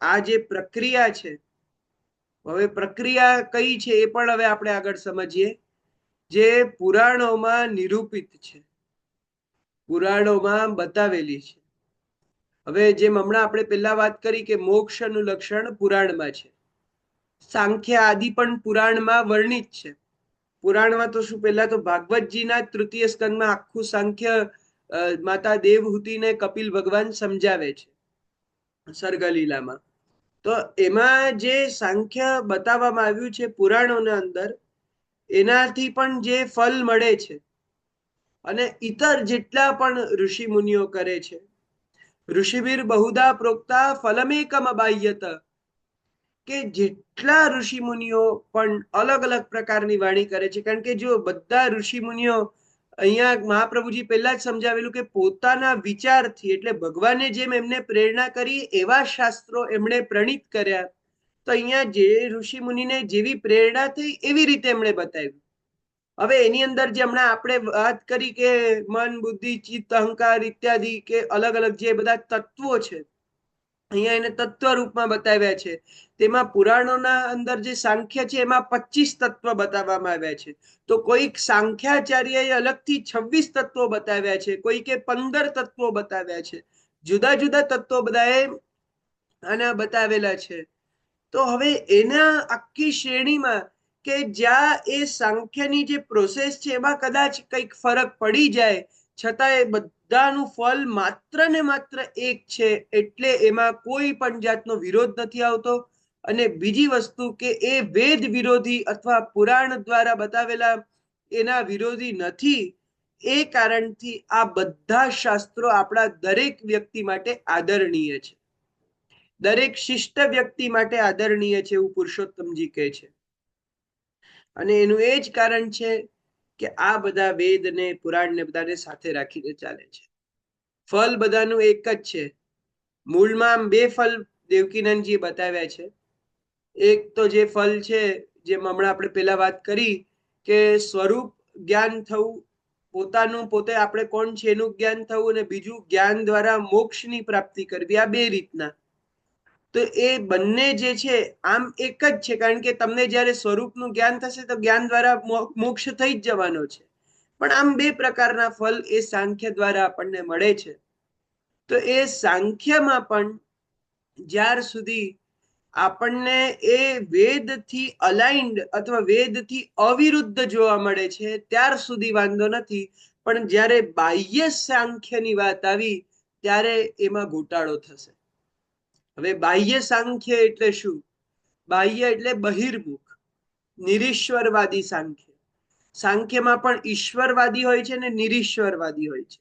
A: આ જે પ્રક્રિયા છે, હવે પ્રક્રિયા કઈ છે એ પણ હવે આપણે આગળ સમજીએ, જે પુરાણોમાં નિરૂપિત છે, પુરાણોમાં બતાવેલી છે. હવે જેમ હમણાં આપણે પહેલા વાત કરી કે મોક્ષનું લક્ષણ પુરાણમાં છે, સાંખ્ય આદિ પણ પુરાણમાં વર્ણિત છે. પુરાણમાં તો શું, પહેલા તો ભાગવતજીના તૃતીય સ્કંદમાં આખું સાંખ્ય માતા દેવહૂતિને કપિલ ભગવાન સમજાવે છે સર્ગલીલામાં. તો એમાં જે સાંખ્ય બતાવવામાં આવ્યું છે પુરાણોના અંદર, એનાથી પણ જે ફલ મળે છે અને ઇતર જેટલા પણ ઋષિ મુનિઓ કરે છે, ઋષિભીર બહુધા પ્રોક્તા ફલમેકમ અબાહ્યત, કે જેટલા ઋષિ મુનિઓ પણ અલગ અલગ પ્રકારની વાણી કરે છે. કારણ કે જો બધા ઋષિ મુનિઓ, અહીંયા મહાપ્રભુજી પહેલા જ સમજાવેલું કે પોતાના વિચારથી, એટલે ભગવાને જેમ એમને પ્રેરણા કરી એવા શાસ્ત્રો એમણે પ્રણીત કર્યા. તો અહીંયા જે ઋષિ મુનિને જેવી પ્રેરણા થઈ એવી રીતે એમણે બતાવ્યું. હવે એની અંદર જે હમણાં આપણે વાત કરી કે મન, બુદ્ધિ, ચિત્ત, અહંકાર ઇત્યાદિ, કે અલગ અલગ જે બધા તત્વો છે, અહીંયા એને તત્વ રૂપમાં બતાવ્યા છે. તેમાં પુરાણોના અંદર જે સાંખ્ય છે એમાં 25 તત્વ બતાવવામાં આવ્યા છે. તો કોઈક સાંખ્યાચાર્યએ અલગથી 26 તત્વો બતાવ્યા છે, કોઈકે 15 તત્વો બતાવ્યા છે. જુદા જુદા તત્વો બધાએ આના બતાવેલા છે. તો હવે એના આખી શ્રેણીમાં કે જ્યાં એ સાંખ્યની જે પ્રોસેસ છે એમાં કદાચ કંઈક ફરક પડી જાય, છતાં એ બધાનું ફલ માત્ર ને માત્ર એક છે, એટલે એમાં કોઈ પણ જાતનો વિરોધ નથી આવતો. અને બીજી વસ્તુ કે એ વેદ વિરોધી અથવા પુરાણ દ્વારા બતાવેલા એના વિરોધી નથી. એ કારણથી આ બધા શાસ્ત્રો આપણા દરેક વ્યક્તિ માટે આદરણીય છે, દરેક શિષ્ટ વ્યક્તિ માટે આદરણીય છે, એવું પુરુષોત્તમજી કહે છે. અને એનું એ જ કારણ છે કે આ બધા વેદ ને પુરાણ ને બધાને સાથે રાખીને ચાલે છે. ફલ બધાનું એક જ છે. મૂળમાં બે ફલ દેવકીનંદજીએ બતાવ્યા છે. એક તો જે ફલ છે, જેમ હમણાં આપણે પહેલા વાત કરી કે સ્વરૂપ જ્ઞાન થવું, પોતાનું પોતે આપણે કોણ છે એનું જ્ઞાન થવું, અને બીજું જ્ઞાન દ્વારા મોક્ષની પ્રાપ્તિ કરવી. આ બે રીતના. તો એ બંને જે છે આમ એક જ છે, કારણ કે તમને જ્યારે સ્વરૂપનું જ્ઞાન થશે તો જ્ઞાન દ્વારા મોક્ષ થઈ જ જવાનો છે. પણ આમ બે પ્રકારના ફલ એ સાંખ્ય દ્વારા આપણને મળે છે. તો એ સાંખ્યમાં પણ જ્યાર સુધી આપણને એ વેદથી અલાઇન્ડ અથવા વેદથી અવિરુદ્ધ જોવા મળે છે ત્યાર સુધી વાંધો નથી. પણ જ્યારે બાહ્ય સાંખ્યની વાત આવી ત્યારે એમાં ઘોટાળો થશે. હવે બાહ્ય સાંખ્ય એટલે શું? બાહ્ય એટલે બહિર્મુખ, નિરીશ્વરવાદી સાંખ્ય. સાંખ્યમાં પણ ઈશ્વરવાદી હોય છે ને નિરીશ્વરવાદી હોય છે.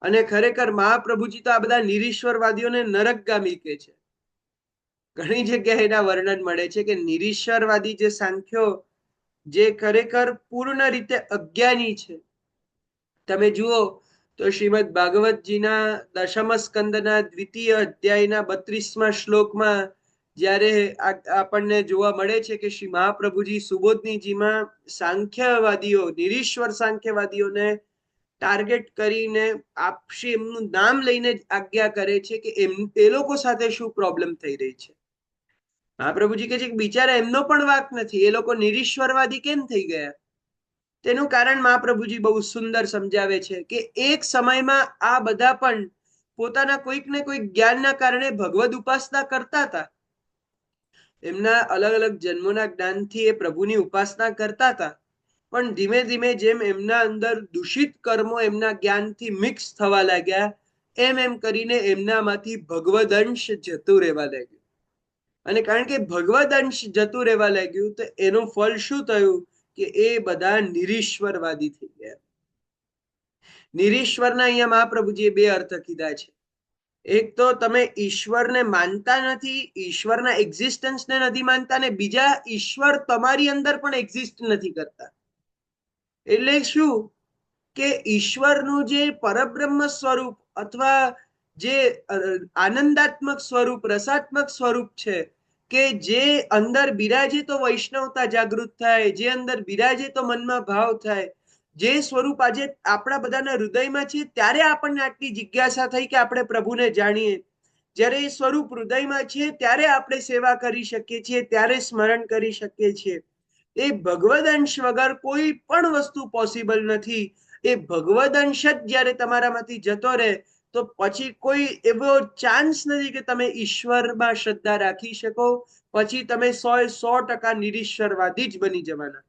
A: અને ખરેખર મહાપ્રભુજી તો આ બધા નિરીશ્વરવાદીઓને નરકગામી કહે છે. ઘણી જગ્યાએ એના વર્ણન મળે છે કે નિરીશ્વરવાદી જે સાંખ્યો, જે ખરેખર પૂર્ણ રીતે અજ્ઞાની છે. તમે જુઓ તો શ્રીમદ ભાગવતજીના દશમ સ્કંદના દ્વિતીય અધ્યાયના 32મા શ્લોકમાં જ્યારે આપણને જોવા મળે છે કે શ્રી મહાપ્રભુજી સુબોધનીજીમાં સાંખ્યવાદીઓ, નિરીશ્વર સાંખ્યવાદીઓને ટાર્ગેટ કરીને આપશી એમનું નામ લઈને આજ્ઞા કરે છે કે એ લોકો સાથે શું પ્રોબ્લેમ થઈ રહી છે. મહાપ્રભુજી કહે છે કે બિચારા એમનો પણ વાંક નથી, એ લોકો નિરીશ્વરવાદી કેમ થઈ ગયા? તેનું કારણ મહાપ્રભુજી બહુ સુંદર સમજાવે છે કે એક સમયમાં આ બધા પણ પોતાના કોઈક ને કોઈક જ્ઞાનના કારણે ભગવદ ઉપાસના કરતા હતા. એમના અલગ અલગ જન્મોના જ્ઞાનથી એ પ્રભુની ઉપાસના કરતા હતા. પણ ધીમે ધીમે જેમ એમના અંદર દૂષિત કર્મો એમના જ્ઞાનથી મિક્સ થવા લાગ્યા, એમ એમ કરીને એમનામાંથી ભગવદ અંશ જતું રહેવા લાગ્યું. અને કારણ કે ભગવદ અંશ જતું રહેવા લાગ્યું તો એનું ફળ શું થયું કે એ બધા નિરીશ્વરવાદી થઈ ગયા. નિરીશ્વરના અહીંયા મહાપ્રભુજીએ બે અર્થ કીધા છે. એક તો તમે ઈશ્વરને માનતા નથી, ઈશ્વરના એક્ઝિસ્ટન્સને નથી માનતા, ને બીજા ઈશ્વર તમારી અંદર પણ એક્ઝિસ્ટ નથી કરતા. એટલે શું કે ઈશ્વરનું જે પરબ્રહ્મ સ્વરૂપ અથવા જે આનંદાત્મક સ્વરૂપ, રસાત્મક સ્વરૂપ છે, કે જે અંદર બિરાજે તો વૈષ્ણવતા જાગૃત થાય, જે અંદર બિરાજે તો મનમાં ભાવ થાય, જે સ્વરૂપ આજે આપણા બધાના હૃદયમાં છે, ત્યારે આપણને આટલી જિજ્ઞાસા થઈ કે આપણે પ્રભુને જાણીએ. જ્યારે એ સ્વરૂપ હૃદયમાં છે ત્યારે આપણે સેવા કરી શકીએ છીએ, ત્યારે સ્મરણ કરી શકીએ છીએ. એ ભગવદ અંશ વગર કોઈ પણ વસ્તુ પોસિબલ નથી. એ ભગવદ અંશ જ જ્યારે તમારામાંથી જતો રહે તો પછી કોઈ એવો ચાન્સ નથી કે તમે ઈશ્વરમાં શ્રદ્ધા રાખી શકો. પછી તમે 100% નિરીશ્વરવાદી જ બની જવાના.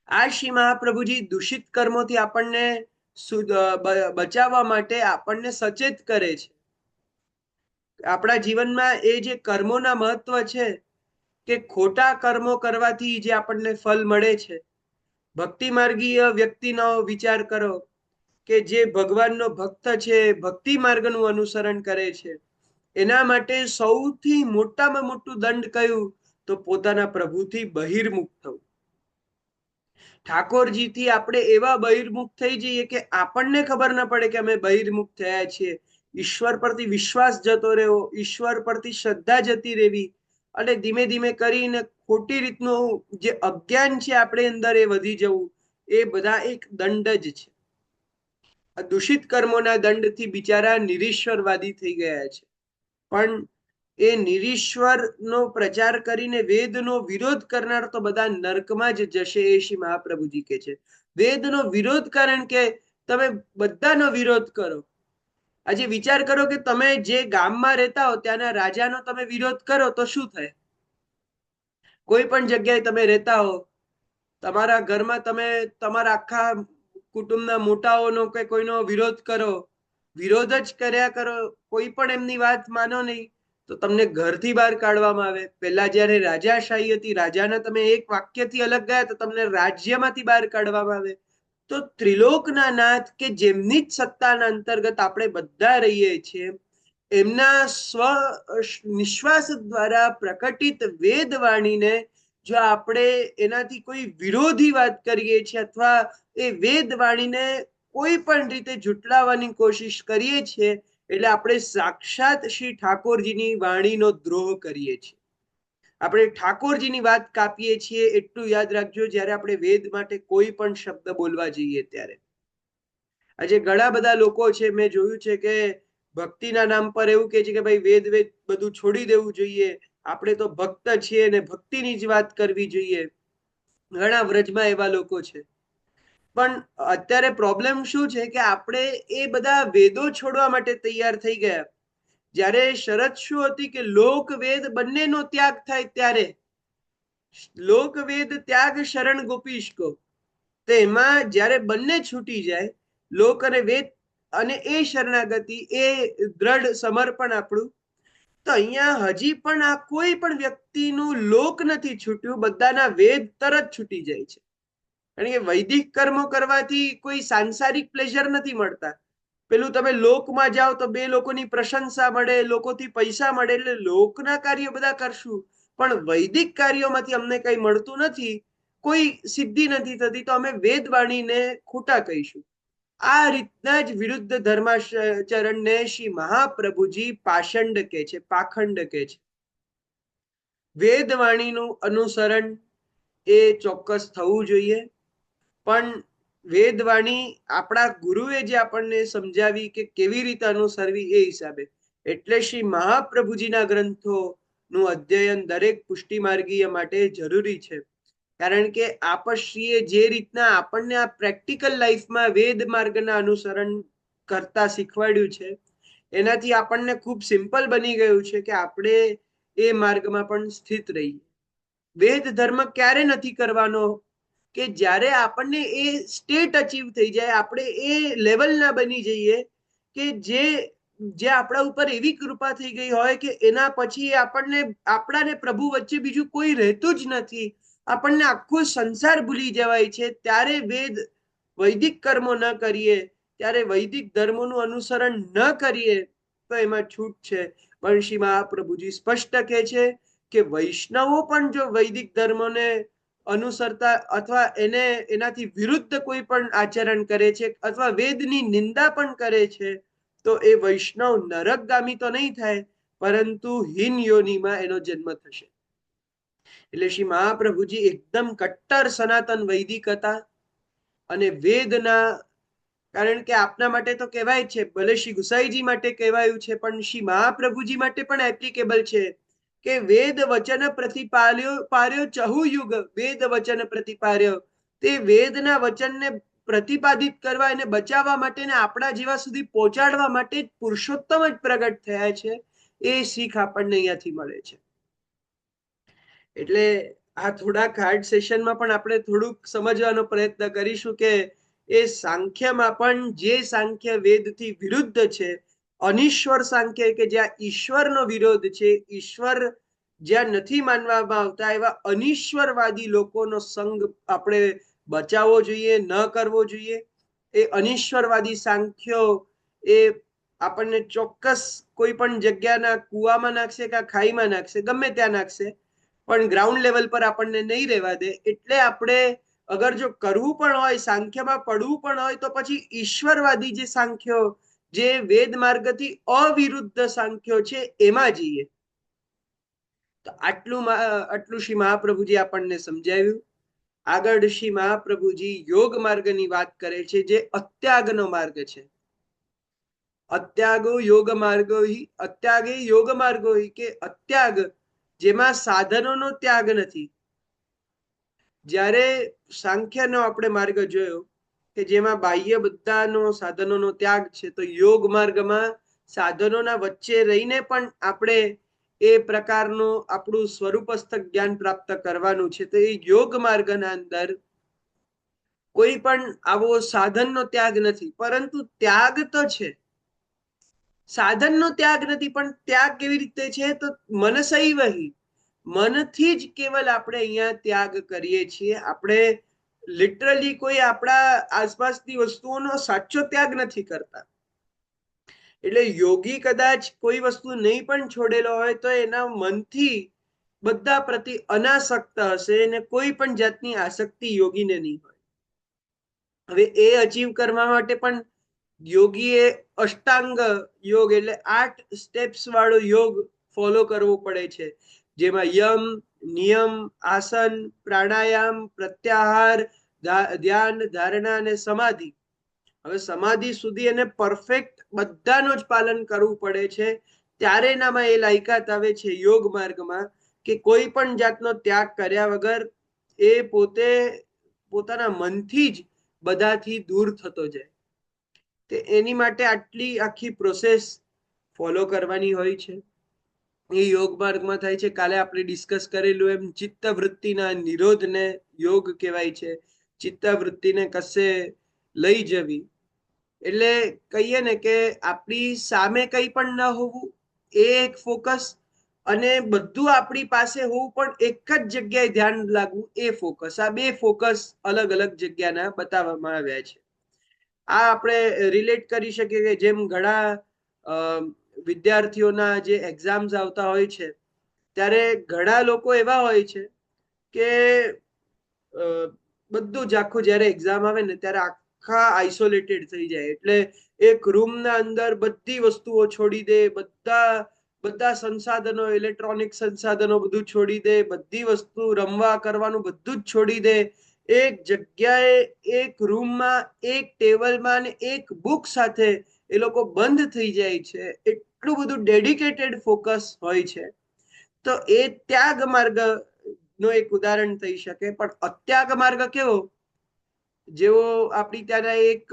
A: આ શ્રી મહાપ્રભુજી દૂષિત કર્મોથી આપણને બચાવવા માટે આપણને સચેત કરે છે. આપણા જીવનમાં એ જે કર્મોના મહત્વ છે કે ખોટા કર્મો કરવાથી જે આપણને ફલ મળે છે. ભક્તિ માર્ગીય વ્યક્તિનો વિચાર કરો કે જે ભગવાનનો ભક્ત છે, ભક્તિ માર્ગનું અનુસરણ કરે છે, એના માટે સૌથી મોટામાં મોટું દંડ કયું? તો પોતાના પ્રભુથી બહિર્મુખ થવું. ઠાકોરજીથી આપણે એવા બહિર્મુખ થઈ જઈએ કે આપણને ખબર ના પડે કે અમે બહિર્મુખ થયા છીએ. ઈશ્વર પરથી વિશ્વાસ જતો રહેવો, ઈશ્વર પરથી શ્રદ્ધા જતી રહેવી, અને ધીમે ધીમે કરીને ખોટી રીતનું જે અજ્ઞાન છે આપણે અંદર એ વધી જવું, એ બધા એક દંડ જ છે. દૂષિત કર્મોના દંડથી બિચારા નિરીશ્વરવાદી થઈ ગયા છે. પણ એ નિરીશ્વરનો પ્રચાર કરીને વેદનો વિરોધ કરનાર તો બધા નર્કમાં જ જશે, એ શ્રી મહાપ્રભુજી કે છે. વેદનો વિરોધ કારણ કે તમે બધાનો વિરોધ કરો. આજે વિચાર કરો કે તમે જે ગામમાં રહેતા હો ત્યાંના રાજાનો તમે વિરોધ કરો તો શું થાય? કોઈ પણ જગ્યાએ તમે રહેતા હો, તમારા ઘરમાં તમે તમારા આખા કુટુંબના મોટાઓનો કે કોઈનો વિરોધ કરો, વિરોધ જ કર્યા કરો, કોઈ પણ એમની વાત માનો નહીં, તો તમને ઘરથી બહાર કાઢવામાં આવે. પહેલા જ્યારે રાજાશાહી હતી, રાજાના તમે એક વાક્યથી અલગ ગયા તો તમને રાજ્યમાંથી બહાર કાઢવામાં આવે. તો ત્રિલોકના નાથ કે જેમની જ સત્તાના અંતર્ગત આપણે બધા રહીએ છીએ, એમના સ્વ નિશ્વાસ દ્વારા પ્રકટિત વેદવાણીને જો આપણે એનાથી કોઈ વિરોધી વાત કરીએ છીએ અથવા એ વેદવાણીને કોઈ પણ રીતે જુટલાવવાની કોશિશ કરીએ છીએ, એટલે આપણે સાક્ષાત શ્રી ઠાકોરજીની વાણીનો દ્રોહ કરીએ છીએ. આપણે ઠાકોરજીની વાત કાપીએ છીએ. એટલું યાદ રાખજો જ્યારે આપણે વેદ માટે કોઈ પણ શબ્દ બોલવા જઈએ ત્યારે. આજે ઘણા બધા લોકો છે, મેં જોયું છે કે ભક્તિના નામ પર એવું કહે છે કે ભાઈ વેદ બધું છોડી દેવું જોઈએ, આપણે તો ભક્ત છીએ ને ભક્તિની જ વાત કરવી જોઈએ. ઘણા વ્રજમાં એવા લોકો છે. પણ અત્યારે પ્રોબ્લેમ શું છે કે આપણે એ બધા વેદો છોડવા માટે તૈયાર થઈ ગયા. જ્યારે શરત શું હતી કે લોક વેદ બંનેનો ત્યાગ થાય ત્યારે. લોક વેદ ત્યાગ શરણ ગોપીશ કો. તો એમાં જ્યારે બંને છૂટી જાય, લોક અને વેદ અને એ શરણાગતિ, એ દ્રઢ સમર્પણ આપણું, તો અહીંયા હજી પણ આ કોઈ પણ વ્યક્તિનું લોક નથી છૂટ્યું, બધાના વેદ તરત છૂટી જાય છે. કારણ કે વૈદિક કર્મો કરવાથી કોઈ સાંસારિક પ્લેઝર નથી મળતા. પેલું તમે લોકમાં જાઓ તો બે લોકોની પ્રશંસા મળે, લોકોથી પૈસા મળે, એટલે લોકના કાર્યો બધા કરશું, પણ વૈદિક કાર્યોમાંથી અમને કઈ મળતું નથી, કોઈ સિદ્ધિ નથી થતી, તો અમે વેદવાણીને ખોટા કહીશું. આ રીતના જ વિરુદ્ધ ધર્માચરણને શ્રી મહાપ્રભુજી પાષંડ કે છે, પાખંડ કે છે. વેદવાણીનું અનુસરણ એ ચોક્કસ થવું જોઈએ, પણ વેદવાણી આપણા ગુરુએ જે આપણને સમજાવી કે કેવી રીતે અનુસરવી, એ હિસાબે. એટલે શ્રી મહાપ્રભુજીના ગ્રંથોનું અધ્યયન દરેક પુષ્ટિ માર્ગીય માટે જરૂરી છે. કારણ કે આપશ્રીએ જે રીતના આપણને આ પ્રેક્ટિકલ લાઈફમાં વેદ માર્ગના અનુસરણ કરતા શીખવાડ્યું છે, એનાથી આપણને ખૂબ સિમ્પલ બની ગયું છે કે આપણે એ માર્ગમાં પણ સ્થિત રહીએ. વેદ ધર્મ ક્યારે નથી કરવાનો? કે જ્યારે આપણને એ સ્ટેટ અચીવ થઈ જાય, આપણે એ લેવલના બની જઈએ કે જે આપણા ઉપર એવી કૃપા થઈ ગઈ હોય કે એના પછી આપણને આપણાને પ્રભુ વચ્ચે બીજું કોઈ રહેતું જ નથી, આપણને આખો સંસાર ભૂલી જવાય છે. ત્યારે વૈદિક કર્મો ન કરીએ, ત્યારે વૈદિક ધર્મોનું અનુસરણ ન કરીએ તો એમાં છૂટ છે. પણ શ્રી મહાપ્રભુજી સ્પષ્ટ કહે છે કે વૈષ્ણવો પણ જો વૈદિક ધર્મોને અનુસરતા અથવા એનાથી વિરુદ્ધ કોઈ પણ આચરણ કરે છે અથવા વેદની નિંદા પણ કરે છે, તો એ વૈષ્ણવ નરકગામી તો નહીં થાય, પરંતુ હીન યોનિમાં એનો જન્મ થશે. એટલે શ્રી મહાપ્રભુજી એકદમ કટ્ટર સનાતન વૈદિક હતા. અને વેદના, કારણ કે આપના માટે તો કહેવાય છે, ભલે શ્રી ગુસાઈજી માટે કહેવાયું છે, પણ શ્રી મહાપ્રભુજી માટે પણ એપ્લિકેબલ છે કે વેદ વચન પ્રતિપાલ્યો પાર્યો ચહુ યુગ, વેદ વચન પ્રતિપાર્યો. તે વેદના વચનને પ્રતિપાદિત કરવા, એને બચાવવા માટે ને આપણા જેવા સુધી પહોંચાડવા માટે પુરુષોત્તમ જ પ્રગટ થયા છે. એ શીખ આપણને અહીંયાથી મળે છે. એટલે આ થોડાક હાર્ડ સેશનમાં પણ આપણે થોડુંક સમજવાનો પ્રયત્ન કરીશું કે એ સાંખ્યમાં પણ જે સાંખ્ય વેદથી વિરુદ્ધ છે, અનિશ્વર સાંખ્ય, કે જ્યાં ઈશ્વરનો વિરોધ છે, ઈશ્વર જ્યાં નથી માનવામાં આવતા, એવા અનિશ્વરવાદી લોકોનો સંગ આપણે બચાવવો જોઈએ, ન કરવો જોઈએ. એ અનિશ્વરવાદી સાંખ્યો એ આપણને ચોક્કસ કોઈ પણ જગ્યાના કુવામાં નાખશે કે ખાઈમાં નાખશે, ગમે ત્યાં નાખશે, પણ ગ્રાઉન્ડ લેવલ પર આપણને નહીં રહેવા દે. એટલે આપણે અગર જો કરવું પણ હોય, સાંખ્યમાં પડવું પણ હોય, તો પછી ઈશ્વરવાદી જે સાંખ્યો, જે વેદ માર્ગથી અવિરુદ્ધ સાંખ્યો છે, એમાં જઈએ. તો આટલું શ્રી મહાપ્રભુજી આપણને સમજાવ્યું. આગળ શ્રી મહાપ્રભુજી યોગ માર્ગની વાત કરે છે, જે અત્યાગનો માર્ગ છે. અત્યાગો યોગ માર્ગો હિ, અત્યાગે યોગ માર્ગો હિ, કે અત્યાગ જેમાં સાધનોનો ત્યાગ નથી. જ્યારે સાંખ્યનો આપણે માર્ગ જોયો કે જેમાં બાહ્ય બધાનો સાધનોનો ત્યાગ છે, તો યોગ માર્ગમાં સાધનોના વચ્ચે રહીને પણ આપણે એ પ્રકારનું આપણું સ્વરૂપસ્થ જ્ઞાન પ્રાપ્ત કરવાનું છે. તો એ યોગ માર્ગના અંદર કોઈ પણ આવો સાધનનો ત્યાગ નથી, પરંતુ ત્યાગ તો છે. સાધનનો ત્યાગ નથી, પણ ત્યાગ કેવી રીતે છે? તો મનસૈવ હિ, મનથી જ કેવલ આપણે અહીંયા ત્યાગ કરીએ છીએ. આપણે લિટરલી કોઈ આપણા આસપાસની વસ્તુઓનો સાચો ત્યાગ નથી કરતા. એટલે યોગી કદાચ કોઈ વસ્તુ નહીં પણ છોડેલો હોય, તો એના મનથી બધા પ્રતિ અનાસક્ત હશે, અને કોઈ પણ જાતની આસક્તિ યોગીને નહીં હોય. હવે એ અચીવ કરવા માટે પણ યોગીએ અષ્ટાંગ યોગ એટલે 8 સ્ટેપ્સ વાળો યોગ ફોલો કરવો પડે છે, જેમાં યમ, નિયમ, આસન, પ્રાણાયામ, પ્રત્યાહાર, ધ્યાન, ધારણા અને સમાધિ. હવે સમાધિ સુધી એને પરફેક્ટ બધાનો જ પાલન કરવું પડે છે. ત્યારે એનામાં એ લાયકાત આવે છે યોગ માર્ગમાં, કે કોઈ પણ જાતનો ત્યાગ કર્યા વગર એ પોતે પોતાના મનથી જ બધાથી દૂર થતો જાય. તે એની માટે આટલી આખી પ્રોસેસ ફોલો કરવાની હોય છે. એ યોગ માર્ગમાં થાય છે. કાલે આપણે ડિસ્કસ કરેલું એમ ચિત્તવૃત્તિના નિરોધને યોગ કહેવાય છે. ચિત્તવૃત્તિને કશે લઈ જવી એટલે કહીએ ને કે આપણી સામે કંઈ પણ ન હોવું, એ એક ફોકસ, અને બધું આપણી પાસે હોવું પણ એક જ જગ્યાએ ધ્યાન લાગવું, એ ફોકસ. આ બે ફોકસ અલગ અલગ જગ્યાના બતાવવામાં આવ્યા છે. આ આપણે રિલેટ કરી શકીએ કે જેમ ઘણા વિદ્યાર્થીઓના જે એક્ઝામ્સ આવતા હોય છે, ત્યારે ઘણા લોકો એવા હોય છે કે બધું જ આખું જ્યારે એક્ઝામ આવે ને ત્યારે આખા આઇસોલેટેડ થઈ જાય. એટલે એક રૂમના અંદર બધી વસ્તુઓ છોડી દે, બધા સંસાધનો, ઇલેક્ટ્રોનિક સંસાધનો બધું છોડી દે, બધી વસ્તુ રમવા કરવાનું બધું જ છોડી દે. એક જગ્યાએ, એક રૂમમાં, એક ટેબલમાં અને એક બુક સાથે એ લોકો બંધ થઈ જાય છે. એટલું બધું ડેડિકેટેડ ફોકસ હોય છે. તો એ ત્યાગ માર્ગ નો એક ઉદાહરણ થઈ શકે. પણ અત્યાગ માર્ગ કેવો? જેવો આપણી ત્યાંના એક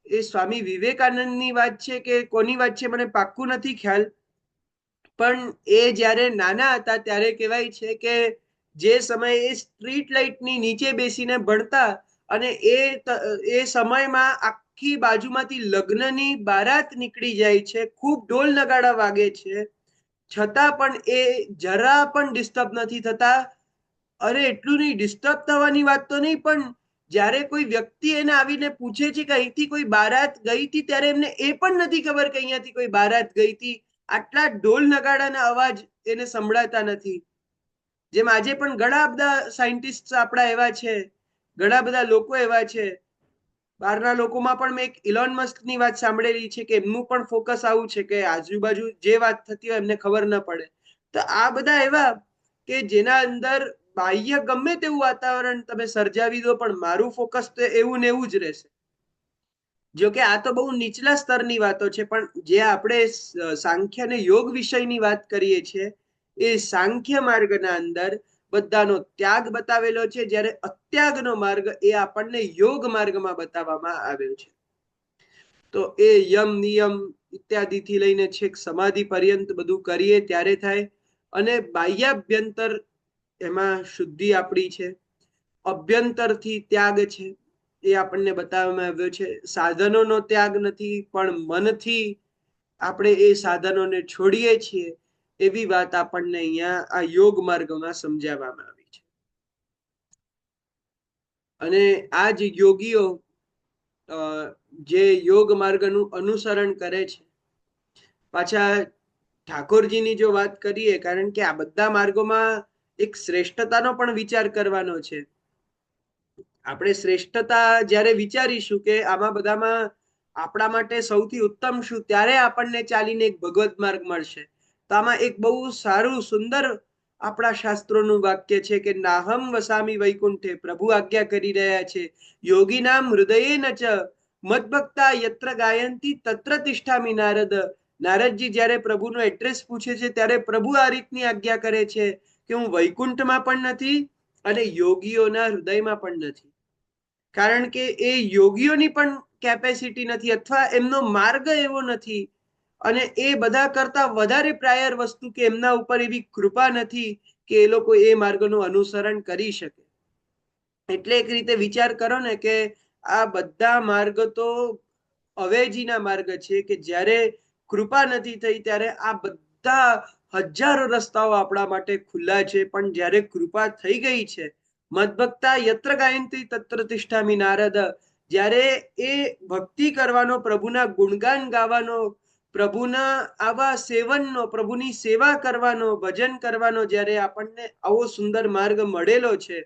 A: એ સ્વામી વિવેકાનંદની વાત છે કે કોની વાત છે મને પાક્કું નથી ખ્યાલ, પણ એ જ્યારે નાના હતા ત્યારે કહેવાય છે કે જે સમયે એ સ્ટ્રીટ લાઇટની નીચે બેસીને ભણતા, અને એ સમયમાં આખી બાજુમાંથી લગ્નની બારાત નીકળી જાય છે, ખૂબ ઢોલ નગાડા વાગે છે, છતાં પણ એ જરા પણ ડિસ્ટર્બ નથી થતા. અરે એટલું નહીં, ડિસ્ટર્બ થવાની વાત તો નહીં, પણ જ્યારે કોઈ વ્યક્તિ એને આવીને પૂછે છે કે અહીંથી કોઈ બારાત ગઈ હતી, ત્યારે એમને એ પણ નથી ખબર કે અહીંયાથી કોઈ બારાત ગઈ હતી. આટલા ઢોલ નગાડાના અવાજ એને સંભળાતા નથી. જેમ આજે પણ ઘણા બધા સાયન્ટિસ્ટ આપણા એવા છે, ઘણા બધા લોકો એવા છે, બહારના લોકોમાં પણ મેં એક ઇલોન મસ્કની વાત સાંભળેલી છે કે એમનું પણ ફોકસ આવું છે કે આજુબાજુ જે વાત થતી હોય એમને ખબર ન પડે. તો આ બધા એવા કે જેના અંદર બાહ્ય ગમે તેવું વાતાવરણ તમે સર્જાવી દો, પણ મારું ફોકસ તો એવું ને એવું જ રહેશે. જો કે આ તો બહુ નીચલા સ્તરની વાતો છે, પણ જે આપણે સાંખ્ય અને યોગ વિષયની વાત કરીએ છીએ, એ સાંખ્ય માર્ગના અંદર બધાનો ત્યાગ બતાવેલો છે, જ્યારે અત્યાગનો માર્ગ એ આપણને યોગ માર્ગમાં બતાવવામાં આવ્યો છે. તો એ યમ નિયમ ઇત્યાદિથી લઈને છેક સમાધિ પર્યંત બધું કરીએ ત્યારે થાય. અને બાહ્યાભ્યંતર એમાં શુદ્ધિ આપણી છે, અભ્યંતરથી ત્યાગ છે, એ આપણને બતાવવામાં આવ્યો છે. સાધનોનો ત્યાગ નથી, પણ મનથી આપણે એ સાધનોને છોડીએ છીએ, એવી વાત આપણને અહીંયા આ યોગ માર્ગમાં સમજાવવામાં આવી છે. અને આ જ યોગીઓ જે યોગ માર્ગનું અનુસરણ કરે છે, પાછા ઠાકોરજીની જો વાત કરીએ, કારણ કે આ બધા માર્ગોમાં એક શ્રેષ્ઠતાનો પણ વિચાર કરવાનો છે. આપણે શ્રેષ્ઠતા જ્યારે વિચારીશું કે આમાં બધામાં આપણા માટે સૌથી ઉત્તમ શું, ત્યારે આપણને ચાલીને એક ભગવત માર્ગ મળશે. તો આમાં એક બહુ સારું સુંદર આપણા શાસ્ત્રોનું વાક્ય છે કે નાહમ વસામી વૈકુંઠે, પ્રભુ આજ્ઞા કરી રહ્યા છે, યોગી નામ હૃદયેન ચ મદભક્તા યત્ર ગાયંતી તત્ર તિષ્ઠામિ નારદ. નારદજી જ્યારે પ્રભુનો એડ્રેસ પૂછે છે, ત્યારે પ્રભુ આ રીતની આજ્ઞા કરે છે કે હું વૈકુંઠમાં પણ નથી અને યોગીઓના હૃદયમાં પણ નથી. કારણ કે એ યોગીઓની પણ કેપેસિટી નથી, અથવા એમનો માર્ગ એવો નથી, અને એ બધા કરતા વધારે પ્રાયર વસ્તુ કે એમના ઉપર એવી કૃપા નથી કે એ લોકો એ માર્ગનું અનુસરણ કરી શકે. એટલે એક રીતે વિચાર કરો ને કે આ બધા માર્ગ તો અવેજીના માર્ગ છે, કે જ્યારે કૃપા નથી થઈ ત્યારે આ બધા હજારો રસ્તાઓ આપણા માટે ખુલ્લા છે, પણ જ્યારે કૃપા થઈ ગઈ છે, મદભક્તા યત્ર ગાયંતી તત્ર તિષ્ઠામિ નારદ, જ્યારે એ ભક્તિ કરવાનો, પ્રભુના ગુણગાન ગાવાનો, પ્રભુના આવા સેવનનો, પ્રભુની સેવા કરવાનો, ભજન કરવાનો જ્યારે આપણને આવો સુંદર માર્ગ મળેલો છે,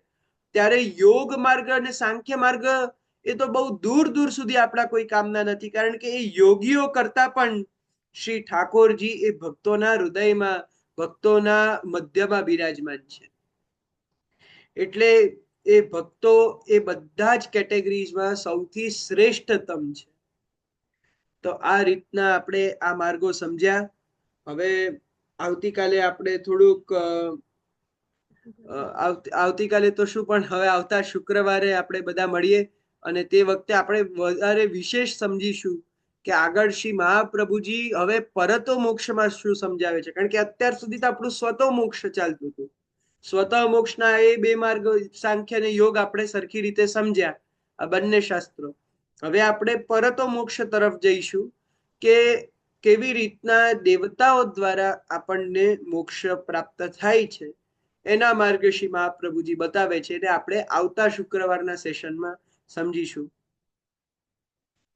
A: ત્યારે યોગ માર્ગ અને સાંખ્ય માર્ગ એ તો બહુ દૂર દૂર સુધી આપણા કોઈ કામના નથી. કારણ કે એ યોગીઓ કરતા પણ શ્રી ઠાકોરજી એ ભક્તોના હૃદયમાં, ભક્તોના મધ્યમાં બિરાજમાન છે. એટલે એ ભક્તો એ બધા જ કેટેગરીઝમાં સૌથી શ્રેષ્ઠતમ છે. તો આ રીતના આપણે આ માર્ગો સમજ્યા. હવે આવતીકાલે આપણે થોડુંક આવતીકાલે તો શું, પણ હવે આવતા શુક્રવારે આપણે બધા મળીએ, અને તે વખતે આપણે વધારે વિશેષ સમજીશું કે આગળ શ્રી મહાપ્રભુજી હવે પરતો મોક્ષમાં શું સમજાવે છે. કારણ કે અત્યાર સુધી તો આપણું સ્વતો મોક્ષ ચાલતું હતું. સ્વતઃ મોક્ષના એ બે માર્ગ, સાંખ્ય અને યોગ, આપણે સરખી રીતે સમજ્યા આ બંને શાસ્ત્રો. હવે આપણે પરતો મોક્ષ તરફ જઈશું કે કેવી રીતના દેવતાઓ દ્વારા આપણને મોક્ષ પ્રાપ્ત થાય છે, એના માર્ગ શ્રી મહાપ્રભુજી બતાવે છે, અને આપણે આવતા શુક્રવારના સેશનમાં સમજીશું.